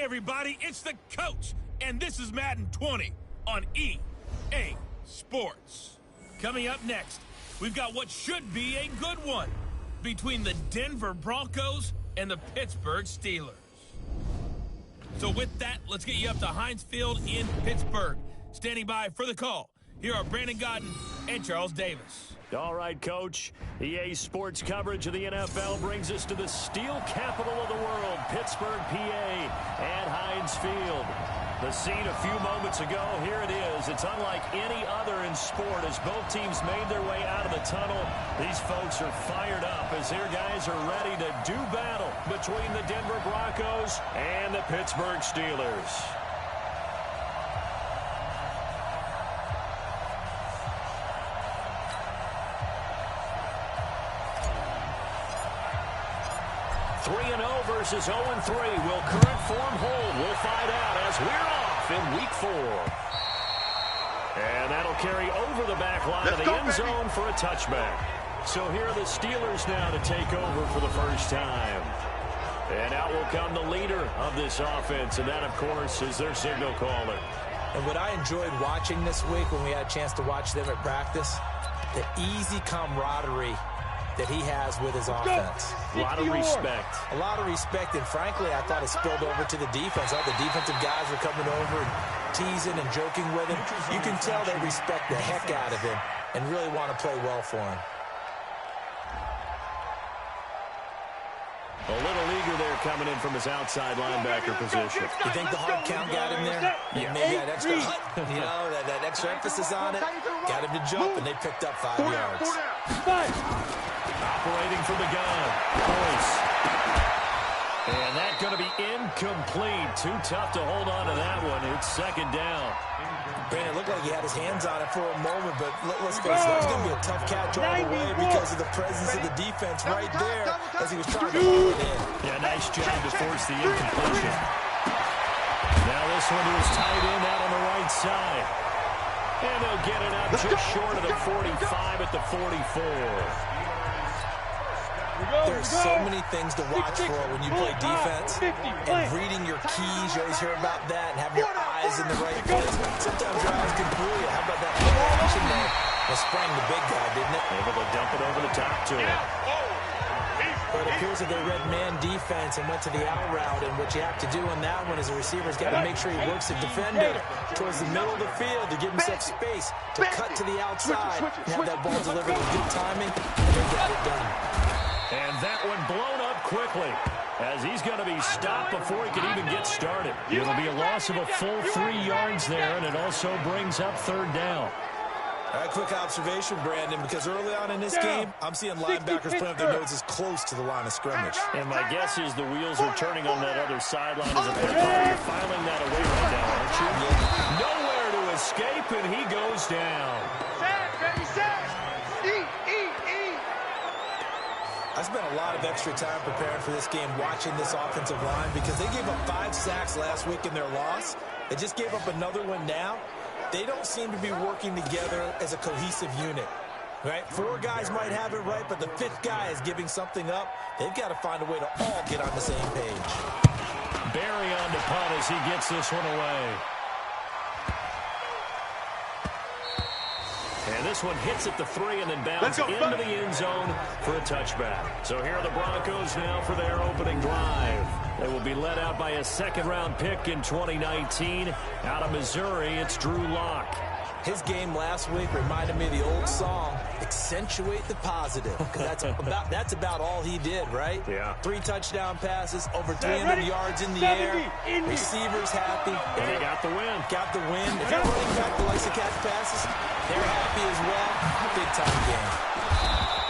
everybody, it's the coach, and this is Madden 20 on EA Sports. Coming up next, we've got what should be a good one between the Denver Broncos and the Pittsburgh Steelers. So with that, let's get you up to Heinz Field in Pittsburgh. Standing by for the call, here are Brandon Godden and Charles Davis. All right, Coach. EA Sports coverage of the NFL brings us to the steel capital of the world, Pittsburgh, PA, at Heinz Field. The scene a few moments ago, here it is. It's unlike any other in sport as both teams made their way out of the tunnel. These folks are fired up as their guys are ready to do battle between the Denver Broncos and the Pittsburgh Steelers. Versus 0-3. Will current form hold? We'll find out as we're off in week 4. And that'll carry over the back line of the end zone for a touchback. So here are the Steelers now to take over for the first time. And out will come the leader of this offense, and that, of course, is their signal caller. And what I enjoyed watching this week when we had a chance to watch them at practice, the easy camaraderie that he has with his offense. A lot of respect. A lot of respect, and frankly, I thought it spilled over to the defense. All the defensive guys were coming over and teasing and joking with him. You can tell they respect the heck out of him and really want to play well for him. A little eager there coming in from his outside linebacker position. You think the hard count got him there? Yeah. Maybe that extra, that extra emphasis on it got him to jump, and they picked up 5 yards. Operating from the gun. Close. And that's going to be incomplete. Too tough to hold on to that one. It's second down. Brandon, it looked like he had his hands on it for a moment, but let's face it, that's going to be a tough catch all the way because of the presence of the defense right there as he was trying to hold it in. Yeah, nice job to force the incompletion. Now this one was tight end out on the right side. And they'll get it out just short of the 45 at the 44. There's so many things to watch for when you play defense, and reading your keys, you always hear about that, and having your eyes in the right place. Sometimes your eyes can fool you. How about that action there? That sprang the big guy, didn't it? Able to dump it over the top to him. But it appears that they read man defense and went to the out route, and what you have to do on that one is the receiver's got to make sure he works the defender towards the middle of the field to give himself space to cut to the outside and have that ball delivered with good timing, and then get it done. And that one blown up quickly as he's going to be stopped before he can even get started. It'll be a loss of a full 3 yards there, and it also brings up third down. All right, quick observation, Brandon, because early on in this game, I'm seeing linebackers putting up their noses close to the line of scrimmage. And my guess is the wheels are turning on that other sideline as they're probably filing that away right now, aren't you? Yeah. Nowhere to escape, and he goes down. I spent a lot of extra time preparing for this game watching this offensive line because they gave up 5 sacks last week in their loss. They just gave up another one now. They don't seem to be working together as a cohesive unit, right? 4 guys might have it right, but the 5th guy is giving something up. They've got to find a way to all get on the same page. Barry on the punt as he gets this one away. And this one hits at the 3 and then bounds into the end zone for a touchback. So here are the Broncos now for their opening drive. They will be led out by a second-round pick in 2019. Out of Missouri, it's Drew Lock. His game last week reminded me of the old song, Accentuate the Positive, because that's about all he did, right? Yeah. 3 touchdown passes, over 300 yards in the air, receivers happy. And he got the win. Got the win. If you're running back that likes to catch passes, they're happy as well. Big-time game.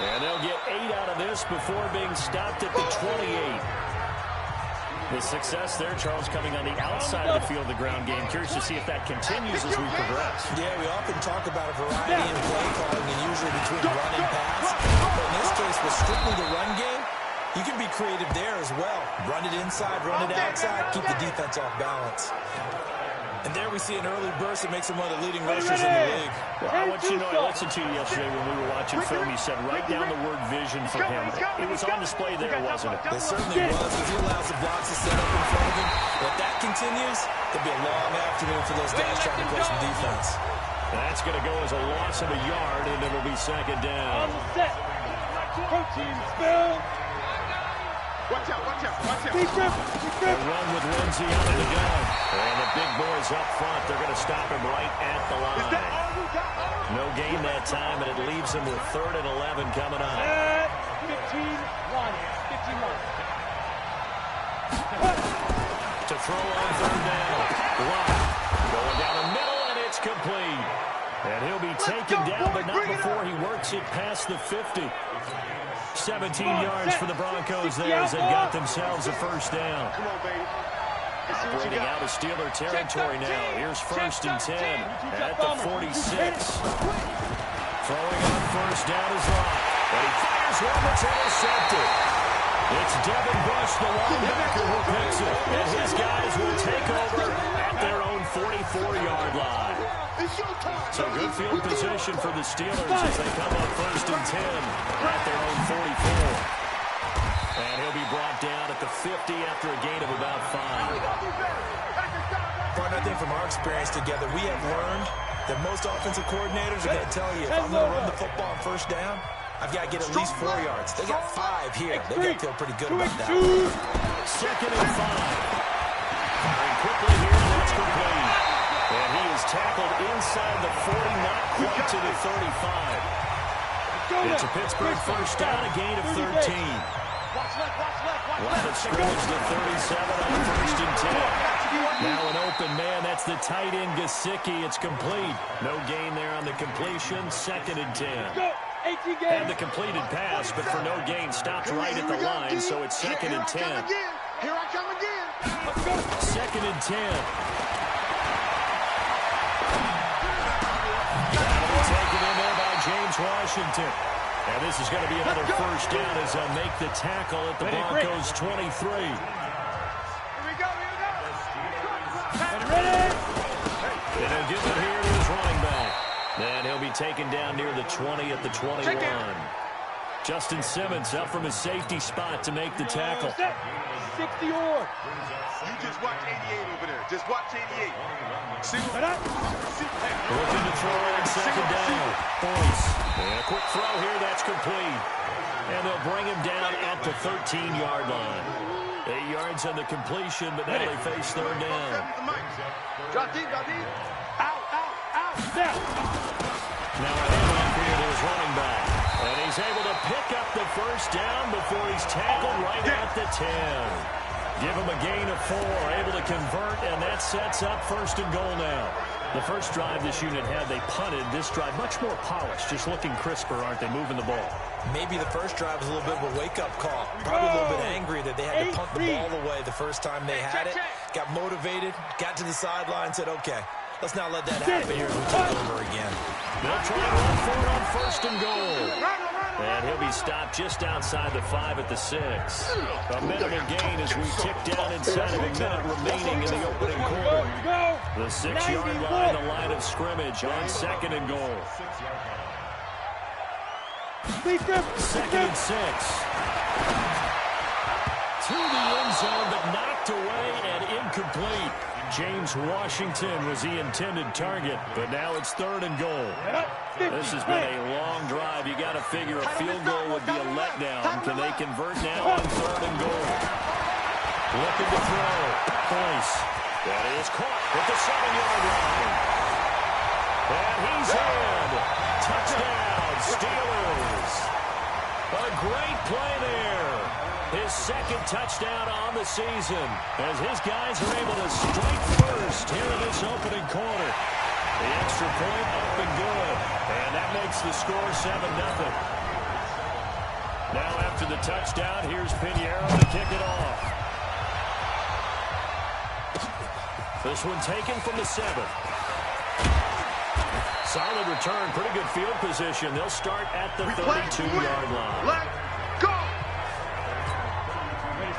And they'll get 8 out of this before being stopped at the 28. The success there, Charles, coming on the outside of the field of the ground game. Curious to see if that continues as we progress. Yeah, we often talk about a variety in play calling and usually between run and pass. But in this case, with strictly the run game, you can be creative there as well. Run it inside, run it outside, keep the defense off balance. And there we see an early burst that makes him one of the leading rushers in the league. Well, I want you to know, I listened to you yesterday when we were watching film. You said write down the word vision for him. It was on display there, wasn't it? It certainly was, because he allows the blocks to set up in front of him. If that can continues, it'll be a long afternoon for those guys trying to play some defense. That's going to go as a loss of a yard, and it'll be second down. Set. Protein spill. Watch out, watch out, watch out. Deep grip. A run with Lindsey out of the gun. And the big boys up front, they're going to stop him right at the line. No gain that time, and it leaves him with 3rd and 11 coming up. 15-1. 15-1. To throw on 3rd down. Block. Going down the middle, and it's complete. And he'll be taken down, but not before he works it past the 50. 17 yards for the Broncos there as they got themselves a first down. Come on, baby. Breaking out of Steeler territory now. Here's 1st and 10 at the 46. Throwing on 1st down is Locke. But he fires one that's intercepted. It's Devin Bush, the linebacker, who picks it. And his guys will take over at their own 44-yard line. So good field position for the Steelers as they come up 1st and 10 at their own 44. And he'll be brought down at the 50 after a gain of about 5. Brian, I think from our experience together, we have learned that most offensive coordinators are going to tell you, if I'm going to run the football on 1st down, I've got to get at least 4 yards. They got 5 here. They got to feel pretty good about that. 2nd and 5. Firing quickly here, and that's complete. And he is tackled inside the 40, not quite to the 35. It's a Pittsburgh 1st down, a gain of 13. Line of scrimmage to 37 on 1st and 10. Now an open man, that's the tight end Gesicki. It's complete. No gain there on the completion, 2nd and 10. And the completed pass, but for no gain, stopped right at the line, so it's 2nd and 10. Here I come again. 2nd and 10. That'll be taken in there by James Washington. And this is going to be another 1st down as they'll make the tackle at the Broncos 23. Here we go, here we go. Ready? And he'll give it here to his running back. And he'll be taken down near the 20 at the 21. Justin Simmons up from his safety spot to make the tackle. 60 or. You just watch 88 over there. Just watch 88. Looking to throw on 2nd down. Boyce. And a quick throw here. That's complete. And they'll bring him down at the 13-yard line. 8 yards on the completion, but now they face 3rd down. Drop deep, drop deep. Out, out, out. Now a handoff here to his running back. And he's able to pick up the 1st down before he's tackled right at the 10. Give him a gain of 4, able to convert, and that sets up 1st and goal now. The first drive this unit had, they punted. This drive, much more polished, just looking crisper, aren't they, moving the ball? Maybe the first drive was a little bit of a wake-up call. Probably a little bit angry that they had to punt the ball away the first time they had it. Got motivated, got to the sideline, said, okay, let's not let that happen here as we take over again. They'll try and run for it on 1st and goal. And he'll be stopped just outside the 5 at the 6. A minimal gain as we tick down inside of a minute remaining in the opening quarter. The 6-yard line, the line of scrimmage on 2nd and goal. 2nd and 6. To the end zone, but knocked away and incomplete. James Washington was the intended target, but now it's 3rd and goal. This has been a long drive. You got to figure a field goal would be a letdown. Can they convert now on 3rd and goal? Looking to throw. Boyce. That is caught at the 7-yard line. And he's in. Touchdown, Steelers. A great play there. His 2nd touchdown on the season as his guys are able to strike first here in this opening quarter. The extra point up and good, and that makes the score 7-0. Now after the touchdown, here's Pinheiro to kick it off. This one taken from the 7. Solid return, pretty good field position. They'll start at the 32-yard line. Let's go!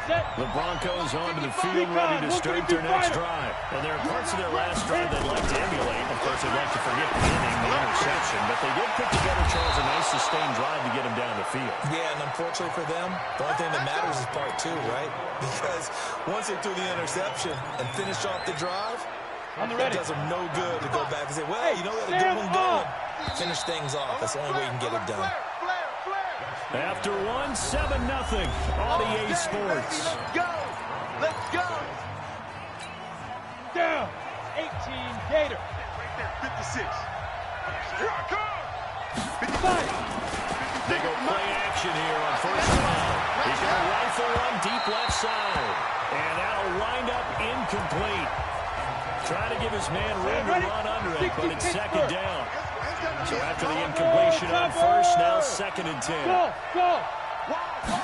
The Broncos onto the field, ready to start their next drive. And there are parts of their last drive they'd like to emulate. Of course, they'd like to forget the inning, the interception. But they did put together, Charles, a nice sustained drive to get them down the field. Yeah, and unfortunately for them, the only thing that matters is part 2, right? Because once they threw the interception and finished off the drive, it does them no good to go back and say, well, you know, we had a good one going. Finish things off. That's the only way you can get it done. After one, 7-0 on EA Sports. Let's go. Let's go. Down. 18 Gator. Right there, 56. Here I come. 55. They go play action here on first down. He's going to rifle one deep left side. And that'll wind up incomplete. Trying to give his man room to run under it, but it's second down. So after the incompletion on first, now 2nd and 10. Go.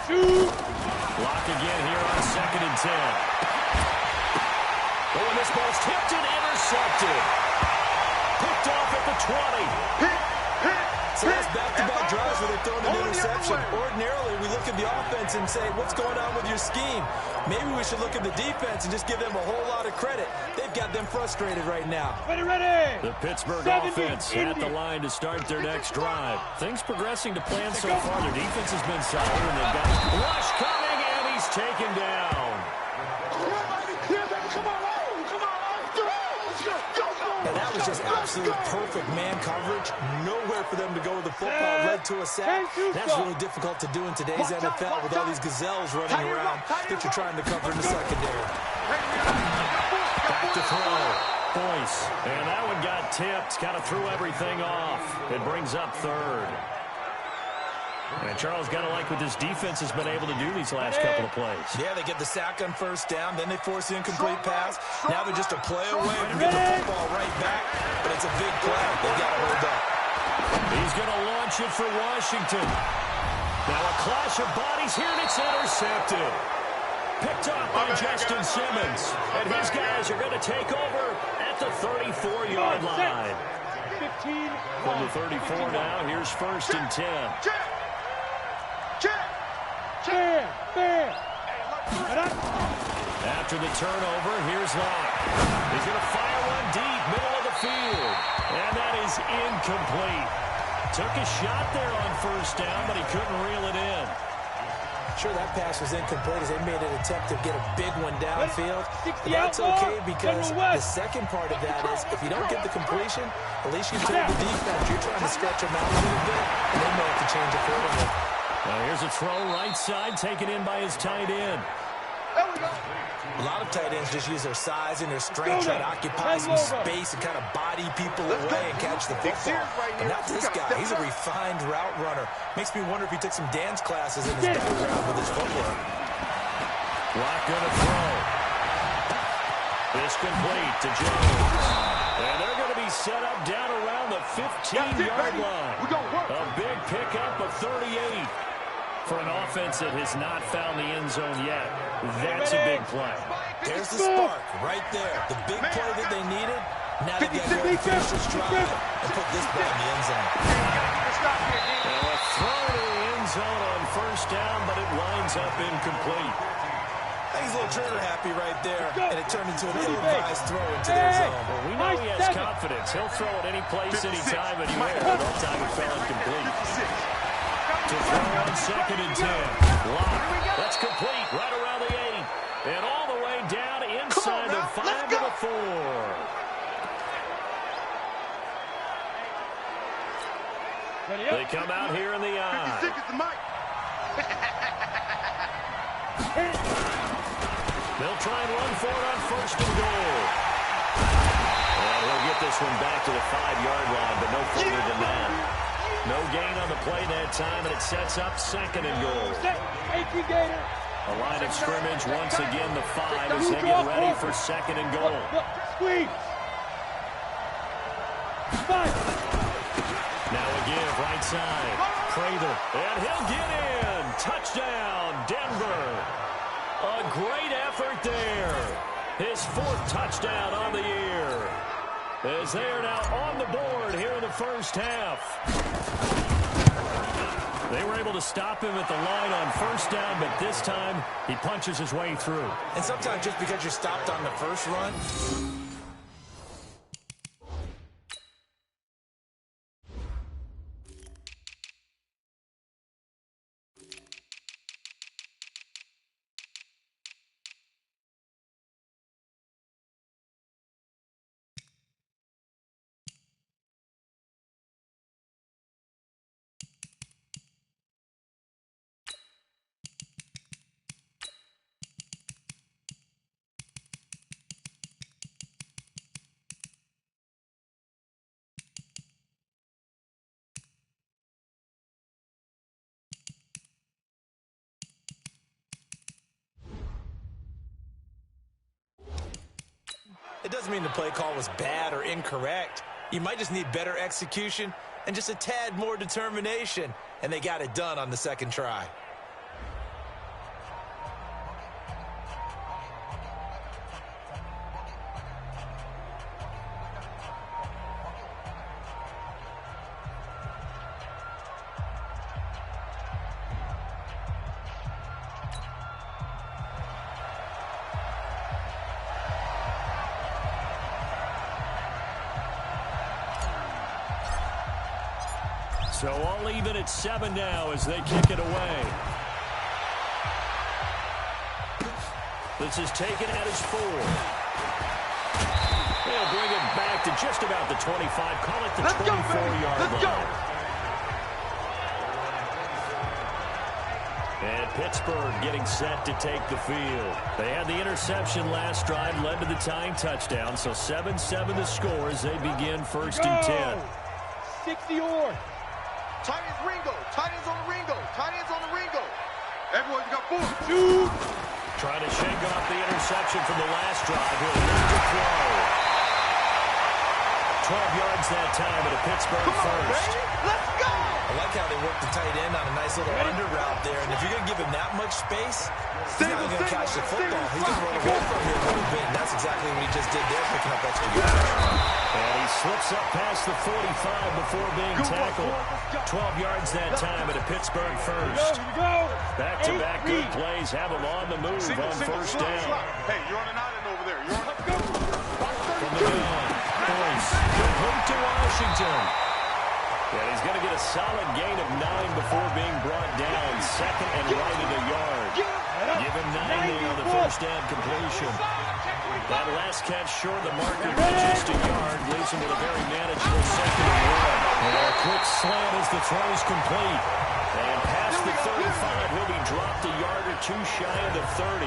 Shoot. Block again here on 2nd and 10. Oh, and this ball's tipped and intercepted. Picked off at the 20. So that's back-to-back drives where they're throwing an interception. Ordinarily, we look at the offense and say, what's going on with your scheme? Maybe we should look at the defense and just give them a whole lot of credit. They've got them frustrated right now. Ready. The Pittsburgh offense at the line to start their next drive. Things progressing to plan so far. Their defense has been solid, and they've got Rush coming, and he's taken down. And that was just absolute perfect man coverage. Nowhere for them to go with the football. Led to a sack. That's really difficult to do in today's NFL with all these gazelles running around that you're trying to cover in the secondary. Back to throw. Boyce. And that one got tipped. Kind of threw everything off. It brings up 3rd. And Charles got to like what this defense has been able to do these last couple of plays. Yeah, they get the sack on first down, then they force the incomplete pass. Now they're just a play away from getting the football right back, but it's a big play. They've got to hold up. He's going to launch it for Washington. Now a clash of bodies here, and it's intercepted. Picked up by Justin Simmons. And his guys are going to take over at the 34-yard line. 15. From the 34 now, here's 1st and 10. After the turnover, here's Locke. He's going to fire one deep, middle of the field. And that is incomplete. Took a shot there on first down, but he couldn't reel it in. Sure, that pass was incomplete as they made an attempt to get a big one downfield. But that's okay because the second part of that is if you don't get the completion, at least you told the defense you're trying to stretch them out a little bit, and they know to change accordingly. Now here's a throw right side taken in by his tight end. There we go. A lot of tight ends just use their size and their strength, try to occupy some space and kind of body people away and catch the football. But not this guy. He's a refined route runner. Makes me wonder if he took some dance classes in his background with his footwork. Locke gonna throw. This complete to Jones. And they're going to be set up down around the 15-yard line. A big pickup of 38. For an offense that has not found the end zone yet, that's a big play. There's the spark right there. The big play that they needed. Now they've got to go and finish this drive and put this ball in the end zone. And a throw to the end zone on first down, but it winds up incomplete. He's a little trigger happy right there, and it turned into an ill-advised throw into their zone. Well, we know he has confidence. He'll throw it any place, anytime, anywhere. That time it fell incomplete. To throw on 2nd and 10. Locke. That's complete right around the 8. And all the way down inside the 5 to the 4. They come out here in the eye. They'll try and run for it on 1st and goal. And he'll get this one back to the 5-yard line, but no further than that. No gain on the play that time, and it sets up 2nd and goal. A line of scrimmage, once again the 5 as they get ready for 2nd and goal. Squeeze. Now a give right side. Prather, and he'll get in. Touchdown, Denver. A great effort there. His 4th touchdown on the year. As they are now on the board here in the first half. They were able to stop him at the line on first down, but this time he punches his way through. And sometimes just because you're stopped on the first run, It doesn't mean the play call was bad or incorrect. You might just need better execution and just a tad more determination, and they got it done on the second try. So all even at 7 now as they kick it away. This is taken at his 4. They'll bring it back to just about the 25. Call it the 24-yard line. And Pittsburgh getting set to take the field. They had the interception last drive, led to the tying touchdown. So 7-7 the score as they begin first and 10. 60 or. Tight ends Ringo. Tight ends on the Ringo. Tight ends on the Ringo. Everyone, you got 4. Shoot. Trying to shake off the interception from the last drive. He'll lift to throw. 12 yards that time at a Pittsburgh first. Let's go. I like how they work the tight end on a nice little under route there. And if you're going to give him that much space, he's not going to catch the football. He's going to run away from you a little bit. And that's exactly what he just did there, picking up extra yards. And he slips up past the 45 before being tackled. 12 yards that time at a Pittsburgh first. Back-to-back good plays have him on the move on first down. Hey, you're on an island over there. You're on. From the gun, Boyce, complete to Washington. And he's going to get a solid gain of 9 before being brought down. Second and right at a yard. Give him 9 there on the first down completion. That last catch short of the marker by just a yard leaves him with a very manageable second and 1. And a quick slam as the throw's complete. And past the 35, he'll be dropped a yard or 2 shy of the 30.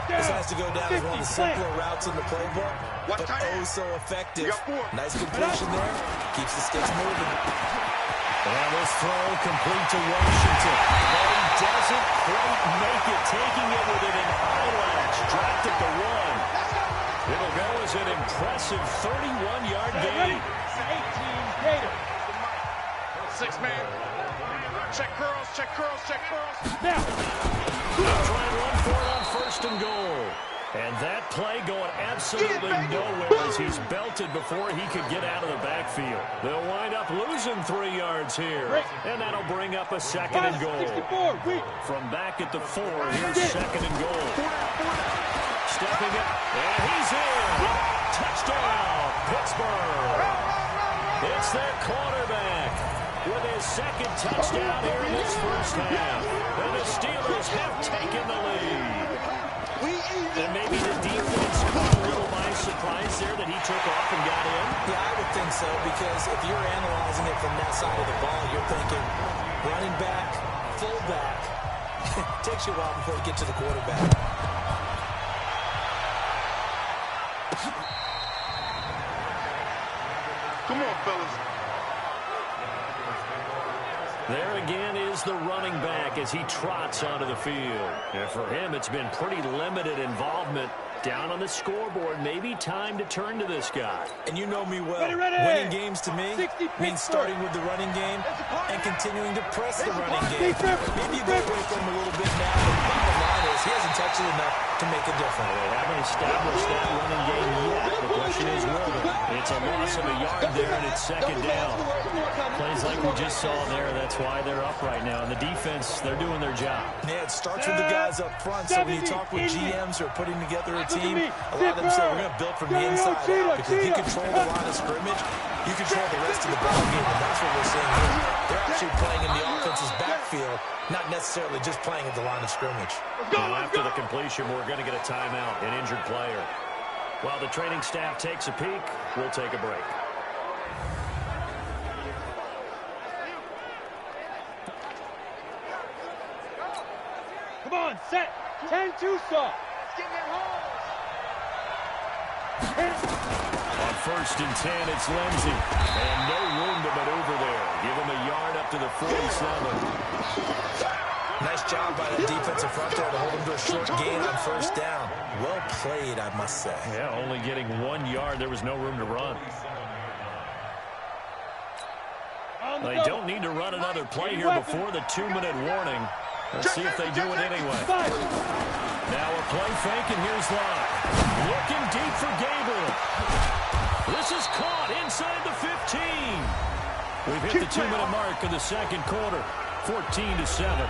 This has to go down as one of the simpler routes in the playbook, but oh so effective. Nice completion there. Keeps the sticks moving. And this throw complete to Washington. But he doesn't quite make it, taking it within an eyelash. Dropped at the 1. It'll go as an impressive 31-yard gain. 18 Gators. 6-man. Check curls, check curls, check curls. Now. They'll try and run for it on first and goal. And that play going absolutely nowhere as he's belted before he could get out of the backfield. They'll wind up losing 3 yards here. And that'll bring up a second and goal. From back at the 4, here's second and goal. Stepping up, and he's in. Touchdown, Pittsburgh. It's their quarterback with his second touchdown here in this first half. And the Steelers have taken the lead. And maybe the defense caught a little by surprise there that he took off and got in. Yeah, I would think so, because if you're analyzing it from that side of the ball, you're thinking running back, fullback. Takes you a while before you get to the quarterback. Come on, fellas. There again is the running back as he trots onto the field. And for him, it's been pretty limited involvement down on the scoreboard. Maybe time to turn to this guy. And you know me well. Ready. Winning games to me means starting with the running game and continuing to press the running game. Maybe you go away from him a little bit now, but the bottom line is he hasn't touched it enough to make a difference. They haven't established that running game yet. The question is, will they? It's a loss of a yard there, and it's second down. Plays like we just saw there, that's why they're up right now. And the defense, they're doing their job. Yeah, it starts with the guys up front. So when you talk with GMs who are putting together a team, a lot of them say we're going to build from the inside out, because if you control the line of scrimmage, you control the rest of the ball game, and that's what we're seeing here. They're actually playing in the offense's backfield, not necessarily just playing at the line of scrimmage. Now after the completion, we're going to get a timeout, an injured player. While the training staff takes a peek, we'll take a break. Come on, set. 10-2 stop. On first and 10, it's Lindsey. And no room to maneuver there. Give him a yard up to the 47. Nice job by the defensive front there to hold him to a short gain on first down. Well played, I must say. Yeah, only getting 1 yard. There was no room to run. They don't need to run another play here before the 2-minute warning. Let's see if they do it anyway. Now a play fake, and here's Locke. Looking deep for Gabriel. This is caught inside the 15. We've hit the 2-minute mark of the second quarter. 14-7.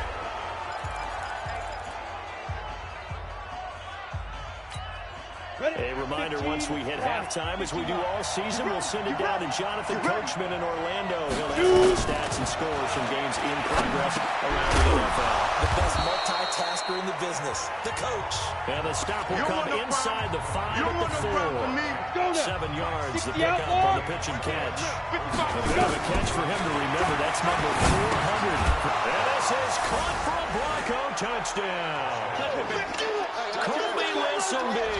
A reminder, once we hit halftime, as we do all season, we'll send it down to Jonathan Coachman in Orlando. He'll have all the stats and scores from games in progress around the NFL. The best multitasker in the business, the coach. And the stop will come inside the 5 at the 4. 7 yards, the pickup on the pitch and catch. A bit of a catch for him to remember. That's number 400. And this is caught for a Bronco touchdown. Colby Lisenby.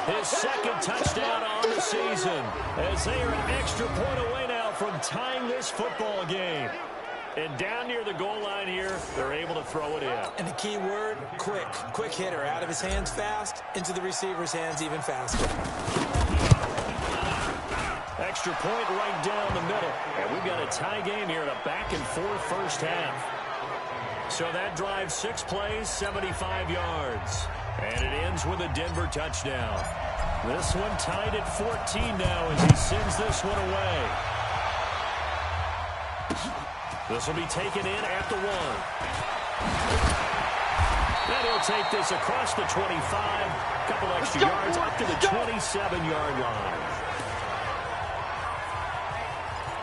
His second touchdown on the season, as they are an extra point away now from tying this football game. And down near the goal line here, they're able to throw it in. And the key word, quick. Quick hitter. Out of his hands fast, into the receiver's hands even faster. Extra point right down the middle. And we've got a tie game here in a back-and-forth first half. So that drives 6 plays, 75 yards. And it ends with a Denver touchdown. This one tied at 14 now as he sends this one away. This will be taken in at the 1. And he'll take this across the 25. A couple extra yards up to the 27-yard line.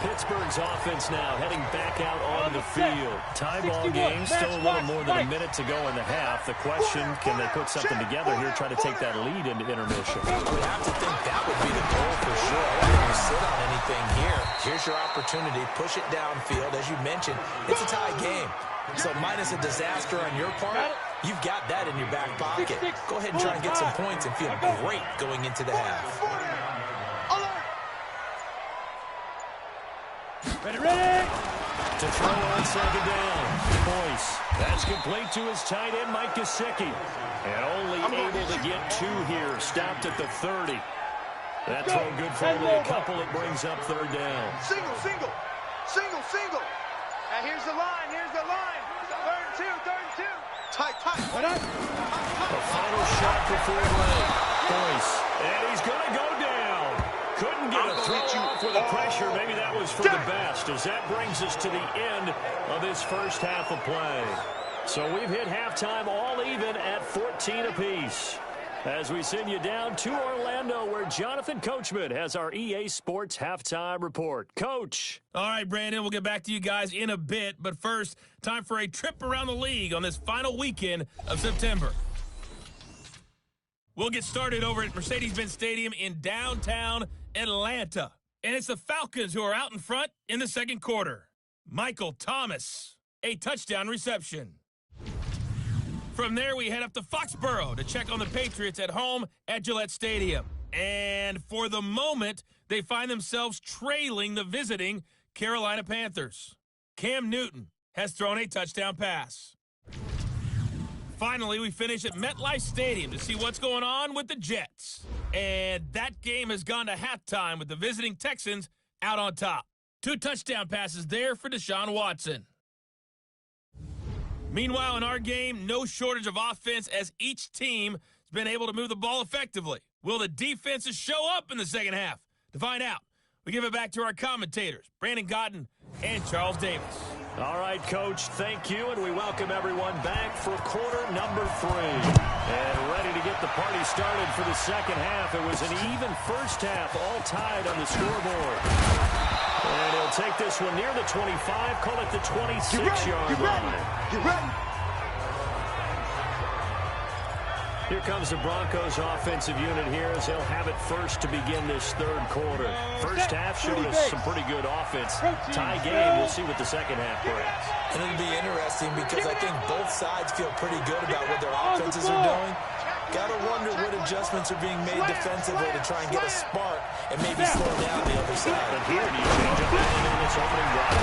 Pittsburgh's offense now heading back out onto the field. Tie ball game, still a little more than a minute to go in the half. The question, can they put something together here, try to take that lead into intermission? We have to think that would be the goal for sure. I don't think you sit on anything here. Here's your opportunity. Push it downfield. As you mentioned, it's a tie game. So minus a disaster on your part, you've got that in your back pocket. Go ahead and try and get some points and feel great going into the half. Ready! To throw on second down. Boyce. That's complete to his tight end, Mike Gesicki. And only able to get 2 here. Stopped at the 30. That throw good for only a couple. It brings up third down. Single. And here's the line. Third and two. Tight. A final shot for Ford Ray. Boyce. And he's going to go down. Couldn't get a throw off with the pressure. Maybe that was for the best, as that brings us to the end of this first half of play. So we've hit halftime all even at 14 apiece. As we send you down to Orlando, where Jonathan Coachman has our EA Sports halftime report. Coach. All right, Brandon, we'll get back to you guys in a bit. But first, time for a trip around the league on this final weekend of September. We'll get started over at Mercedes-Benz Stadium in downtown Atlanta. And it's the Falcons who are out in front in the second quarter. Michael Thomas, a touchdown reception. From there, we head up to Foxborough to check on the Patriots at home at Gillette Stadium. And for the moment, they find themselves trailing the visiting Carolina Panthers. Cam Newton has thrown a touchdown pass. Finally, we finish at MetLife Stadium to see what's going on with the Jets. And that game has gone to halftime with the visiting Texans out on top. 2 touchdown passes there for Deshaun Watson. Meanwhile, in our game, no shortage of offense as each team has been able to move the ball effectively. Will the defenses show up in the second half? To find out, we give it back to our commentators, Brandon Cotton and Charles Davis. All right, Coach, thank you, and we welcome everyone back for quarter number 3. And ready to get the party started for the second half. It was an even first half, all tied on the scoreboard. And he'll take this one near the 25, call it the 26-yard line. Get ready. Here comes the Broncos offensive unit here as they'll have it first to begin this third quarter. First half showed us some pretty good offense. Tie game, we'll see what the second half brings. And it'll be interesting because I think both sides feel pretty good about what their offenses are doing. Gotta wonder what adjustments are being made defensively to try and get a spark and maybe slow down the other side. And here, do you change up anything on this opening drive?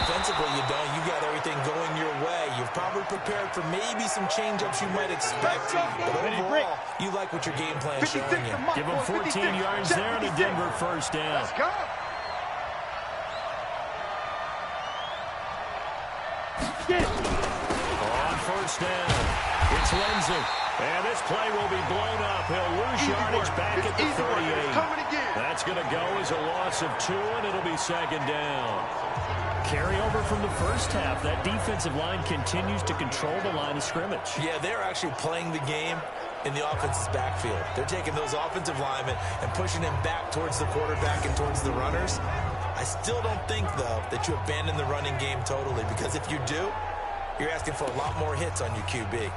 Offensively, you don't. You've got everything going your way. You've probably prepared for maybe some change-ups you might expect. But overall, you like what your game plan is showing you. Give them 14 yards there and a Denver first down. Let's go. On first down, it's Lindsay. And this play will be blown up. He'll lose yardage back at the 38. That's going to go as a loss of 2, and it'll be second down. Carryover from the first half. That defensive line continues to control the line of scrimmage. Yeah, they're actually playing the game in the offense's backfield. They're taking those offensive linemen and pushing them back towards the quarterback and towards the runners. I still don't think, though, that you abandon the running game totally, because if you do, you're asking for a lot more hits on your QB.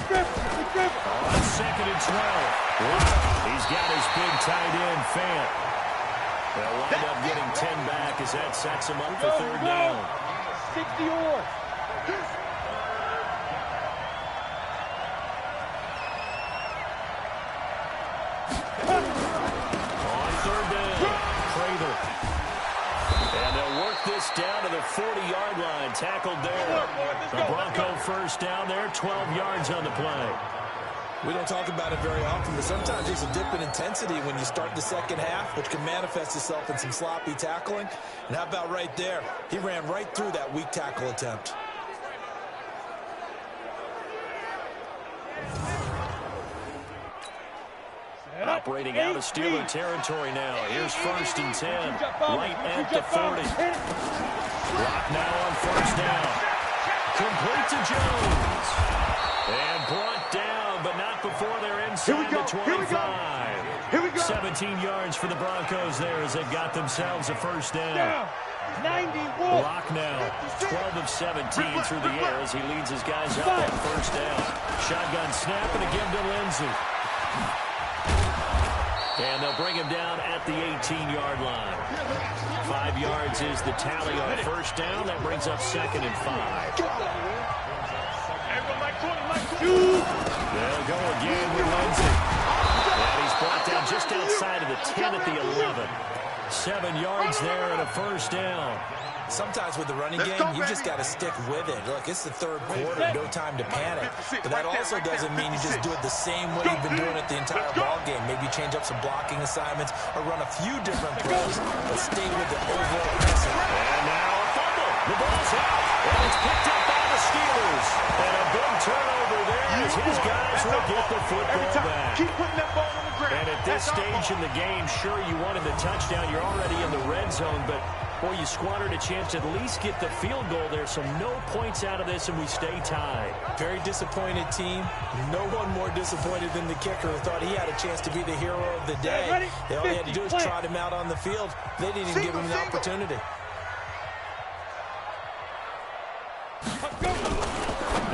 On second and 12. He's got his big tight end, Fant. They'll wind up getting 10 back as that sets him up for third down. 60 yards. On third down, Prather. And they'll work this down to the 40-yard line. Tackled there. The Bronco first down there, 12 yards on the play. We don't talk about it very often, but sometimes there's a dip in intensity when you start the second half, which can manifest itself in some sloppy tackling. And how about right there? He ran right through that weak tackle attempt. Operating out of Steeler territory now. Here's first and 10. Right at the 40. Block now on first down. Complete to Jones. And brought down, but not before they're inside the 25. 17 yards for the Broncos there as they've got themselves a first down. 91. Block now. 12 of 17 through the air as he leads his guys up on first down. Shotgun snap and a give to Lindsay. And they'll bring him down at the 18-yard line. 5 yards is the tally on first down. That brings up second and 5. They'll go again with Lindsay. And he's brought down just outside of the 10 at the 11. 7 yards there and a first down. Sometimes with the running game, you just got to stick with it. Look, it's the third quarter, no time to panic. But that also doesn't mean you just do it the same way you've been doing it the entire ball game. Maybe change up some blocking assignments or run a few different plays, but stay with the overall passing. And now a fumble. The ball's out, and it's picked up by the Steelers. And a big turnover there as his guys will get the football back. Keep putting that ball on the ground. And at this stage in the game, sure, you wanted the touchdown. You're already in the red zone, but boy, you squandered a chance to at least get the field goal there, so no points out of this, and we stay tied. Very disappointed team. No one more disappointed than the kicker who thought he had a chance to be the hero of the day. All he had to do is trot him out on the field. They didn't even give him an opportunity.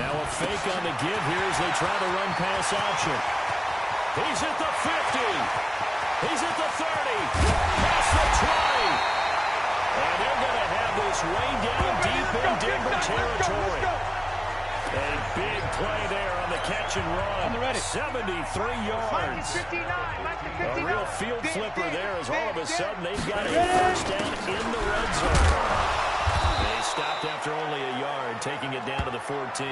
Now a fake on the give here as they try the run-pass option. He's at the 50. He's at the 30. Past the 20. And they're going to have this way down deep in Denver territory. A big play there on the catch and run. 73 yards. A real field flipper there as all of a sudden they've got a first down in the red zone. They stopped after only a yard, taking it down to the 14.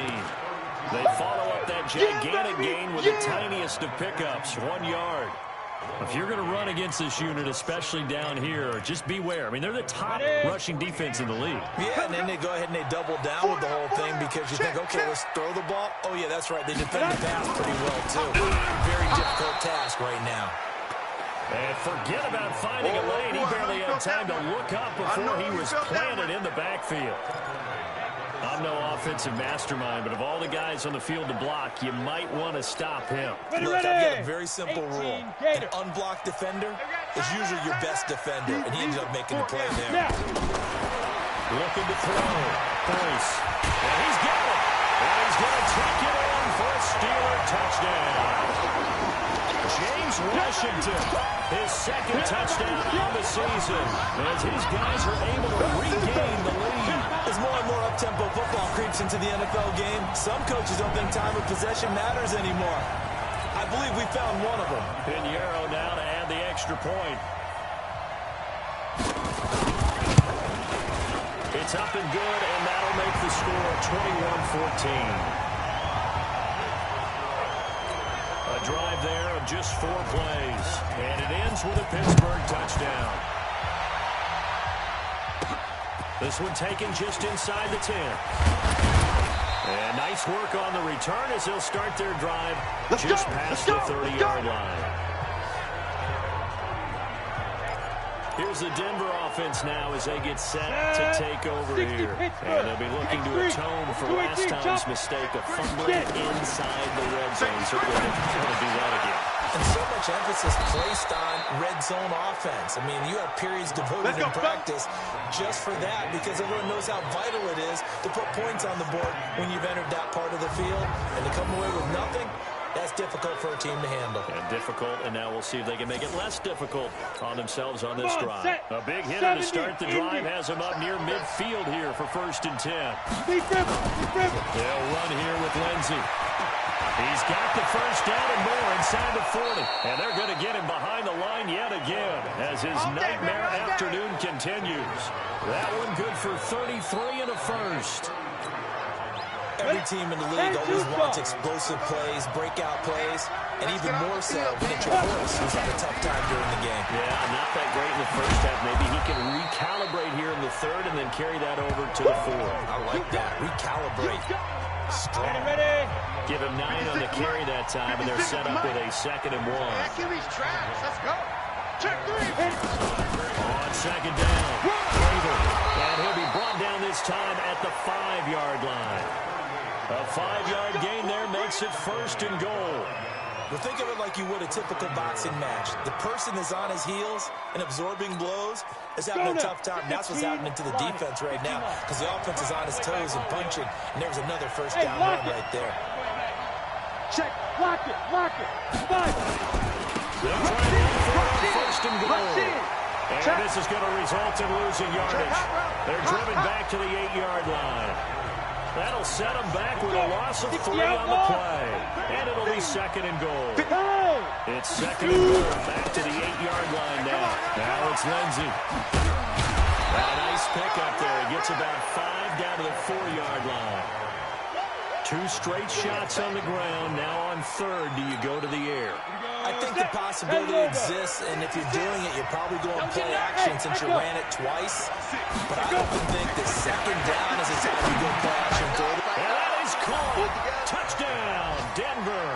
They follow up that gigantic gain with the tiniest of pickups, 1 yard. If you're going to run against this unit, especially down here, just beware. I mean, they're the top rushing defense in the league. Yeah, and then they go ahead and they double down with the whole thing because you think, okay, let's throw the ball. Oh, yeah, that's right. They defend the pass pretty well, too. Very difficult task right now. And forget about finding a lane. He barely had time to look up before he was planted in the backfield. I'm no offensive mastermind, but of all the guys on the field to block, you might want to stop him. Look, I've got a very simple rule. An unblocked defender is usually your best defender, and he ended up making the play there. Looking to throw. Price. And he's got it. And he's going to take it in for a Steeler touchdown. James Washington, his second touchdown on the season, as his guys are able to regain the lead. As more and more up-tempo football creeps into the NFL game, some coaches don't think time of possession matters anymore. I believe we found one of them. Pinheiro now to add the extra point. It's up and good, and that'll make the score 21-14. A drive there of just 4 plays, and it ends with a Pittsburgh touchdown. This one taken just inside the 10. And nice work on the return as they'll start their drive just past the 30-yard line. Here's the Denver offense now as they get set to take over here. And they'll be looking to atone for last time's mistake of fumbling inside the red zone. So they're going to do that again. And so much emphasis placed on red zone offense. I mean, you have periods devoted in practice just for that because everyone knows how vital it is to put points on the board when you've entered that part of the field. And to come away with nothing, that's difficult for a team to handle. And difficult, and now we'll see if they can make it less difficult on themselves on this drive. A big hitter to start the drive has him up near midfield here for 1st and 10. They'll run here with Lindsey. He's got the first down and more inside the 40. And they're going to get him behind the line yet again as his nightmare afternoon continues. That one good for 33 and a first. Every team in the league always wants explosive plays, breakout plays, and even more so when it's your horse who's had a tough time during the game. Yeah, not that great in the first half. Maybe he can recalibrate here in the 3rd and then carry that over to the 4th. I like that. Recalibrate. Strong. Give him 9 on the carry that time, and they're set up with a 2nd and 1. Let's go. Check 3. On 2nd down, Raver, and he'll be brought down this time at the 5-yard line. A 5-yard gain there makes it 1st and goal. Well, think of it like you would a typical boxing match. The person is on his heels and absorbing blows is having a tough time. That's what's happening to the defense right now because the offense is on his toes and punching, and there's another 1st down run right there. Check. Lock it. 5. They'll try to run for 1st and goal. And this is going to result in losing yardage. They're driven back to the 8-yard line. That'll set them back with a loss of 3 on the play. And it'll be 2nd and goal. It's 2nd and goal. Back to the 8-yard line now. Now it's Lindsey. A nice pick up there. He gets about 5 down to the 4-yard line. 2 straight shots on the ground. Now on 3rd, do you go to the air? I think the possibility exists, and if you're doing it, you're probably going play action since you ran it twice. But I often think the 2nd down is a time you go play action third. And that is called. Touchdown, Denver.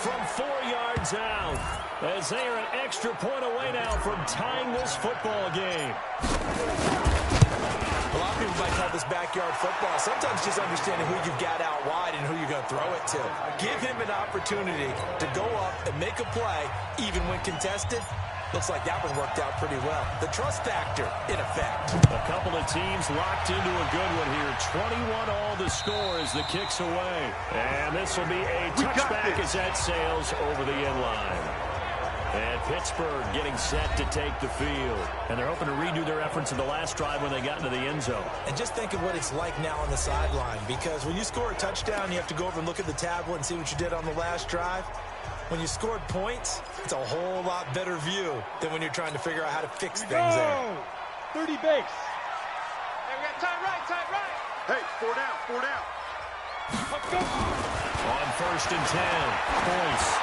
From 4 yards out, as they are an extra point away now from tying this football game. A lot of people might call this backyard football. Sometimes just understanding who you've got out wide and who you're going to throw it to. Give him an opportunity to go up and make a play, even when contested. Looks like that one worked out pretty well. The trust factor, in effect. A couple of teams locked into a good one here. 21 all the score as the kick's away. And this will be a touchback as that sails over the end line. And Pittsburgh getting set to take the field. And they're hoping to redo their efforts in the last drive when they got into the end zone. And just think of what it's like now on the sideline. Because when you score a touchdown, you have to go over and look at the tablet and see what you did on the last drive. When you scored points, it's a whole lot better view than when you're trying to figure out how to fix things there. 30 base. Hey, we got time right. Hey, 4 down. Let's go. On 1st and 10, points.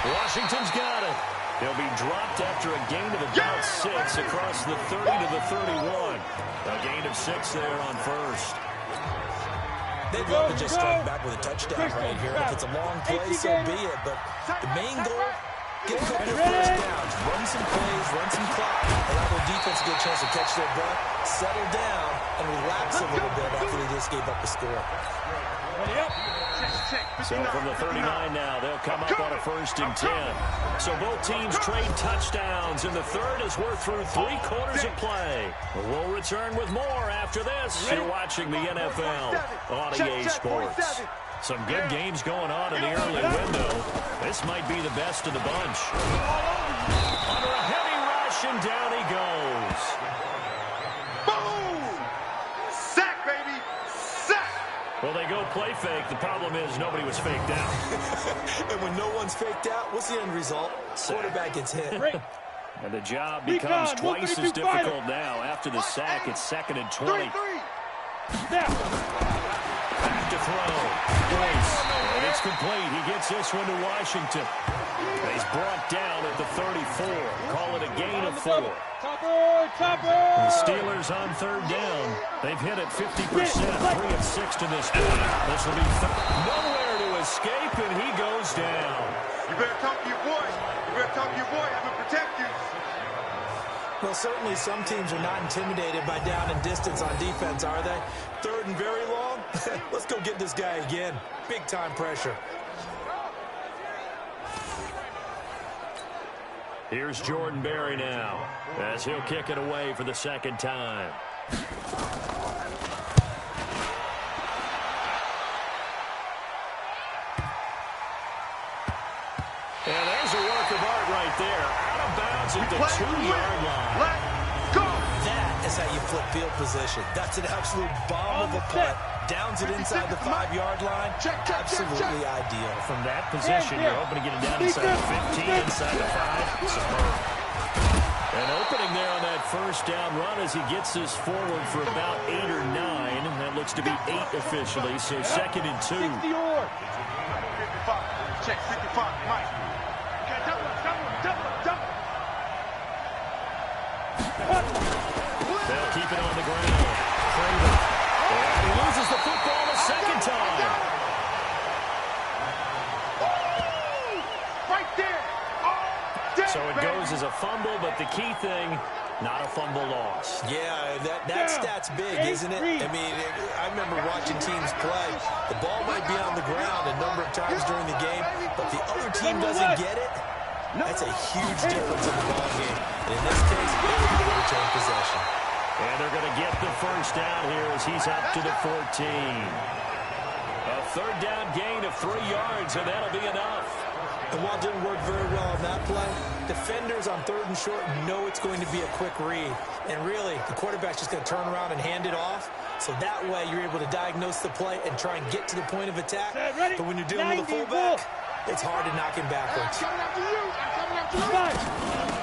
Washington's got it. He'll be dropped after a gain of about 6 across the 30 to the 31. A gain of 6 there on 1st. They'd love to just strike back with a touchdown right here. If it's a long play, so be it. But the main goal, get a couple of 1st downs. Run some plays, run some clock. Allow their defense to get a chance to catch their breath, settle down, and relax a little bit after they just gave up the score. Ready up. So from the 39 now, they'll come up on a 1st and 10. So both teams trade touchdowns, and the 3rd as we're through 3 quarters of play. We'll return with more after this. You're watching the NFL on EA Sports. Some good games going on in the early window. This might be the best of the bunch. Under a heavy rush, and down he goes. Boom! Sack, baby! Sack! Well, they they go play fake. The problem is nobody was faked out. And when no one's faked out, what's the end result? Quarterback gets hit. And the job becomes twice as difficult now. After the sack, it's 2nd and 20. Back to throw. Boyce. And it's complete. He gets this one to Washington. And he's brought down at the 34. Call it a gain of 4. The Steelers on 3rd down. They've hit it 50%. 3 of 6 to this point. This will be nowhere to escape, and he goes down. You better talk to your boy. You better talk to your boy. Have him protect you. Well, certainly some teams are not intimidated by down and distance on defense, are they? 3rd and very long? Let's go get this guy again. Big time pressure. Here's Jordan Berry now, as he'll kick it away for the 2nd time. And there's a work of art right there. Out of bounds at the 2-yard line. Let's go. That is how you flip field position. That's an absolute bomb of a punt. Downs it inside the 5-yard line. Absolutely ideal. From that position, you're hoping to get it down inside the 15, inside the 5. Superb. And opening there on that 1st down run as he gets this forward for about 8 or 9. That looks to be 8 officially, so 2nd and 2. 55. Check 55, Mike. They'll keep it on the ground. Craven. And he loses the football a 2nd time. Right there. So it goes as a fumble, but the key thing, not a fumble loss. Yeah, that stat's big, isn't it? I mean, I remember watching teams play. The ball might be on the ground a number of times during the game, but the other team doesn't get it. That's a huge difference in the ball game. And in this case, they were able to retain possession. And they're going to get the 1st down here as he's up to the 14. A 3rd down gain of 3 yards, and that'll be enough. And while it didn't work very well on that play, defenders on 3rd and short know it's going to be a quick read. And really, the quarterback's just going to turn around and hand it off. So that way, you're able to diagnose the play and try and get to the point of attack. But when you're dealing with a fullback, it's hard to knock him backwards. I'm coming after you. I'm coming after you.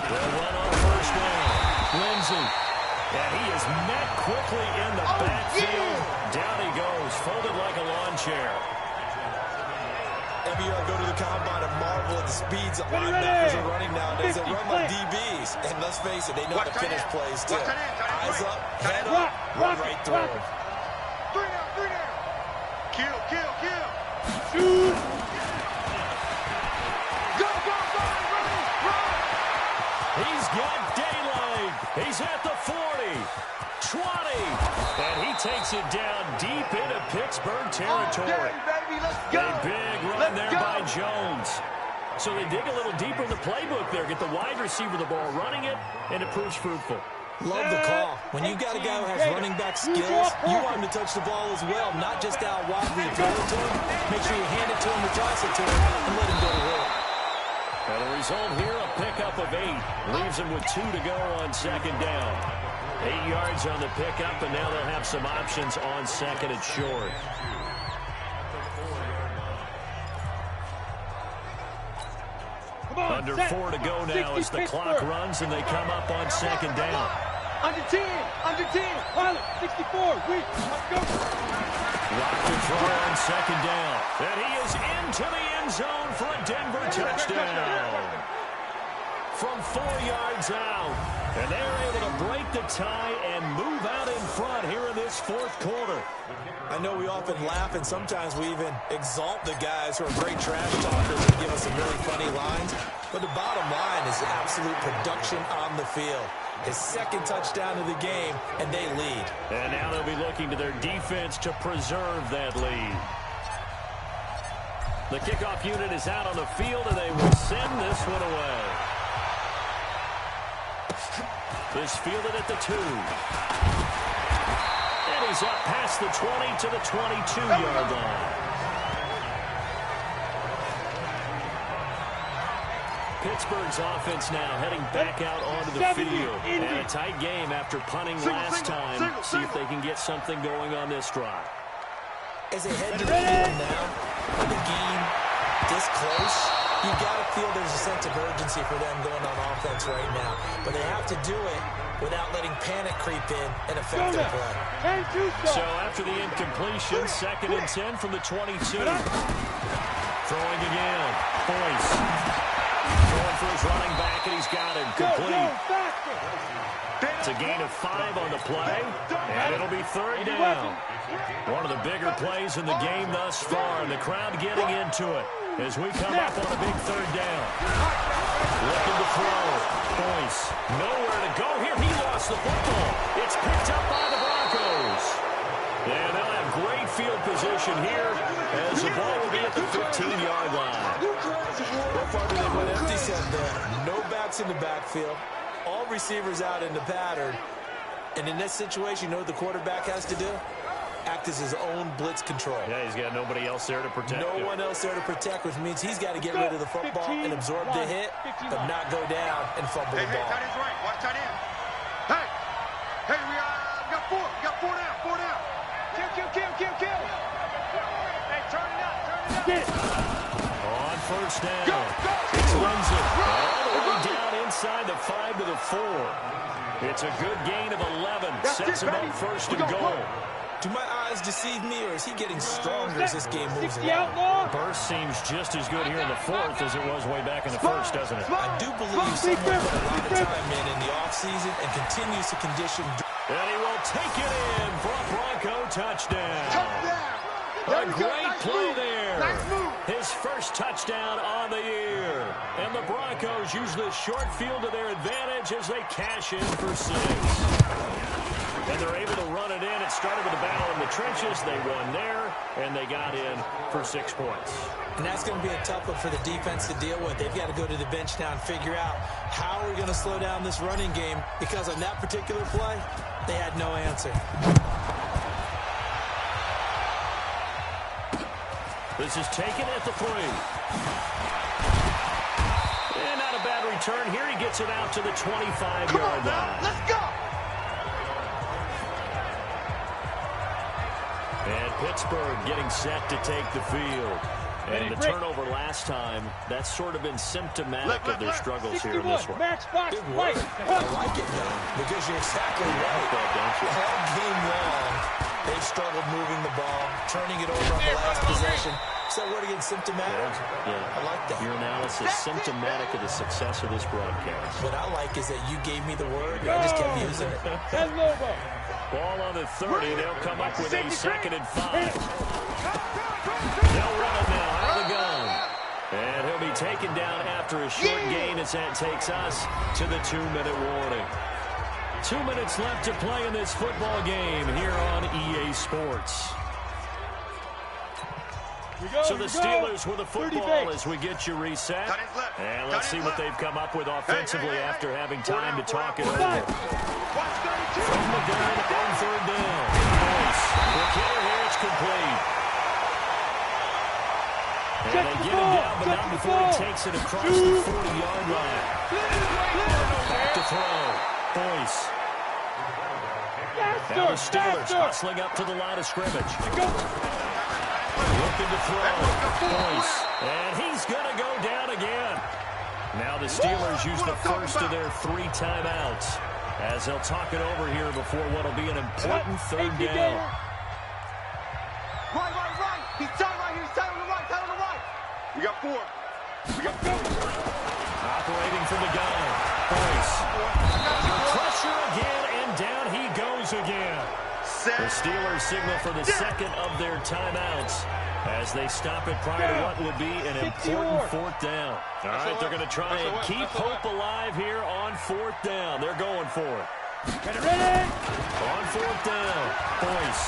They'll run on 1st down. Lindsey. And he is met quickly in the backfield. Down he goes, folded like a lawn chair. Every year I go to the combine and marvel at the speeds that linebackers are running nowadays. They run like DBs. And let's face it, they know how to finish plays too. Eyes up, head up, run right through them. 3 down. Kill. Shoot. Go, run. He's got daylight. He's at the 40, 20, and he takes it down deep into Pittsburgh territory. Baby, let's go. A big run there by Jones. So they dig a little deeper in the playbook there, get the wide receiver the ball running it, and it proves fruitful. Love the call. When you got a guy who has running back skills, you want him to touch the ball as well, not just out widely throw it to him. Make sure you hand it to him or toss it to him and let him go to work. And the result here, a pickup of 8. Leaves him with 2 to go on 2nd down. 8 yards on the pickup, and now they'll have some options on 2nd and short. Under 4 to go now as the clock runs, and they come up on 2nd down. Under 10. Pilot, 64. Let's go. Rock to throw on 2nd down. And he is into the end zone for a Denver touchdown. From 4 yards out. And they're able to break the tie and move out in front here in this 4th quarter. I know we often laugh and sometimes we even exalt the guys who are great trash talkers and give us some really funny lines. But the bottom line is absolute production on the field. His 2nd touchdown of the game, and they lead. And now they'll be looking to their defense to preserve that lead. The kickoff unit is out on the field, and they will send this one away. This fielded at the 2. And he's up past the 20 to the 22-yard line. Pittsburgh's offense now heading back out onto the field. And a tight game after punting last time. See if they can get something going on this drive. As they head to the field now, with the game this close, you got to feel there's a sense of urgency for them going on offense right now. But they have to do it without letting panic creep in and affect their play. So after the incompletion, 2nd and 10 from the 22. Throwing again. Boyce. Throwing for his running back, and he's got him. Complete. It's a gain of 5 on the play, and it'll be 3rd down. One of the bigger plays in the game thus far, and the crowd getting into it as we come up on a big 3rd down. Looking to throw. Boyce. Nowhere to go here. He lost the football. It's picked up by the Broncos. And they'll have great field position here as the ball will be at the 15-yard line. What part did they went empty set there? No backs in the backfield. All receivers out in the pattern. And in this situation, you know what the quarterback has to do? Act as his own blitz control. Yeah, he's got nobody else there to protect him. No one else there to protect, which means he's got to get rid of the football and absorb the hit, but not go down and fumble the ball. Hey, tight end's right. Watch tight end. Hey, we got 4. We got 4 down. 4 down. Kill. Hey, turn it up. On 1st down. Go. It's Lindsay. All the way down inside the 5 to the 4. It's a good gain of 11. Sets him up 1st and goal. Do my eyes deceive me, or is he getting stronger as this game moves along? Burst seems just as good here in the 4th as it was way back in the 1st, doesn't it? I do believe someone put a lot of time in the offseason and continues to condition. And he will take it in for a Bronco touchdown. A great play there. His first touchdown on the year. And the Broncos use the short field to their advantage as they cash in for 6. And they're able to run it in. It started with a battle in the trenches. They won there, and they got in for 6 points. And that's going to be a tough one for the defense to deal with. They've got to go to the bench now and figure out how we're going to slow down this running game, because on that particular play, they had no answer. This is taken at the 3. And not a bad return here. He gets it out to the 25-yard line. Let's go. And Pittsburgh getting set to take the field. And the turnover last time, that's sort of been symptomatic of their struggles here in this one. Good work. I like it now, because you're exactly right. All game long, they've struggled moving the ball, turning it over on the last possession. So we're getting symptomatic. Yeah. I like that. Your analysis symptomatic of the success of this broadcast. What I like is that you gave me the word, and I just kept using it. Ball on the 30. They'll come up with a 2nd and 5. They'll run it now out of the gun. And he'll be taken down after a short gain as that takes us to the 2-minute warning. 2 minutes left to play in this football game here on EA Sports. So the Steelers with the football as we get you reset. And let's see what they've come up with offensively after having time to talk it over. From the gun on 3rd down. Nice. The killer here is complete. And they get him down, but not before he takes it across the 40-yard line. Back to throw. Boyce. Now the Steelers hustling up to the line of scrimmage. Looking to throw. Boyce. And he's going to go down again. Now the Steelers use the first of their 3 timeouts as they'll talk it over here before what will be an important 3rd down. Right. He's tight right here. He's tight on the right. We got 4. Operating from the gun. Boyce. Pressure again, and down he goes again. The Steelers signal for the 2nd of their timeouts as they stop it prior to what would be an important 4th down. All right, they're going to try and keep hope alive here on 4th down. They're going for it. Get it ready. On 4th down, Boyce.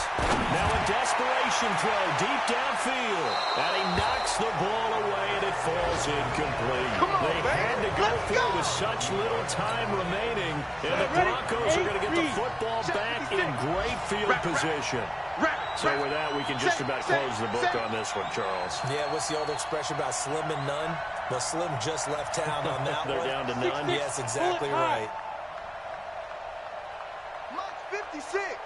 Now a desperation throw deep downfield. And he knocks the ball away, and it falls incomplete. They had to go for it with such little time remaining. And the Broncos are going to get the football back in great field position. So with that, we can just about close the book on this one, Charles. Yeah, what's the old expression about slim and none? Well, Slim just left town on that one. They're down to none. Yes, exactly right. Much 56.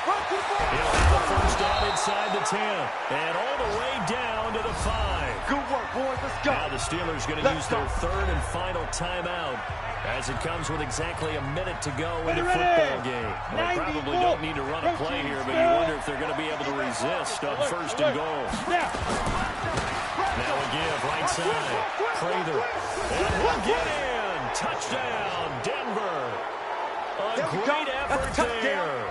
He'll have a first down inside the 10. And all the way down to the 5. Good work, boys. Let's go. Now the Steelers going to use their third and final timeout as it comes with exactly a minute to go in the football game. They probably don't need to run a play here, but you wonder if they're going to be able to resist on first and goal. Now a give right side. Prather. And he'll get in. Touchdown, Denver. A great effort there.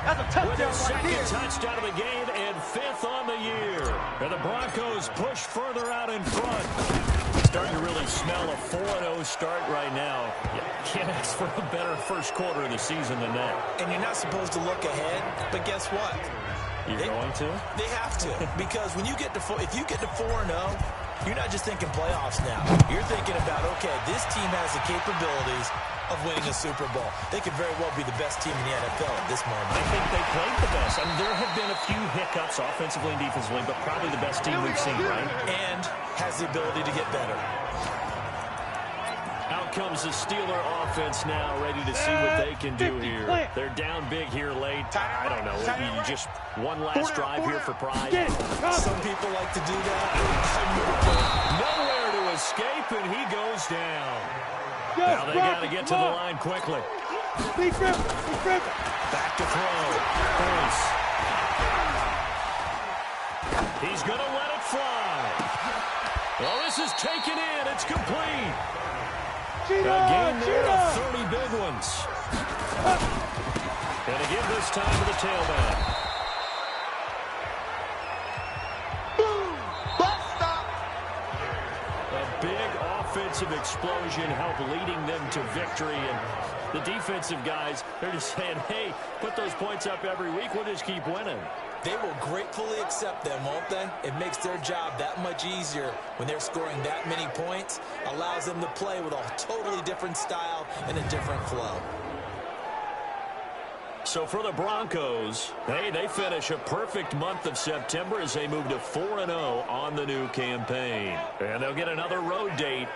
With his second touchdown of the game and 5th on the year. And the Broncos push further out in front. Starting to really smell a 4-0 start right now. You can't ask for a better first quarter of the season than that. And you're not supposed to look ahead, but guess what? You're going to? They have to, because when you get to if you get to 4-0, you're not just thinking playoffs now. You're thinking about, okay, this team has the capabilities of winning a Super Bowl. They could very well be the best team in the NFL at this moment. I think they played the best. I mean, there have been a few hiccups offensively and defensively, but probably the best team we've seen, right? And has the ability to get better. Out comes the Steeler offense now, ready to see what they can do here. They're down big here late. I don't know. You just one last drive here for pride. Some people like to do that. Nowhere to escape, and he goes down. Now they got to get to the line quickly. Back to throw. Bruce. He's going to let it fly. Well, this is taken in. It's complete. A game there of 30 big ones. And again this time to the tailback. A big offensive explosion helped leading them to victory. And the defensive guys, they're just saying, hey, put those points up every week. We'll just keep winning. They will gratefully accept them, won't they? It makes their job that much easier when they're scoring that many points. Allows them to play with a totally different style and a different flow. So for the Broncos, hey, they finish a perfect month of September as they move to 4-0 on the new campaign. And they'll get another road date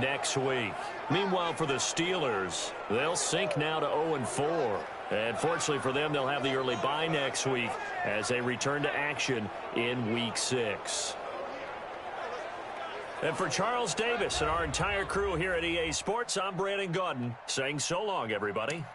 next week. Meanwhile, for the Steelers, they'll sink now to 0-4. And fortunately for them, they'll have the early bye next week as they return to action in Week 6. And for Charles Davis and our entire crew here at EA Sports, I'm Brandon Gaudin saying so long, everybody.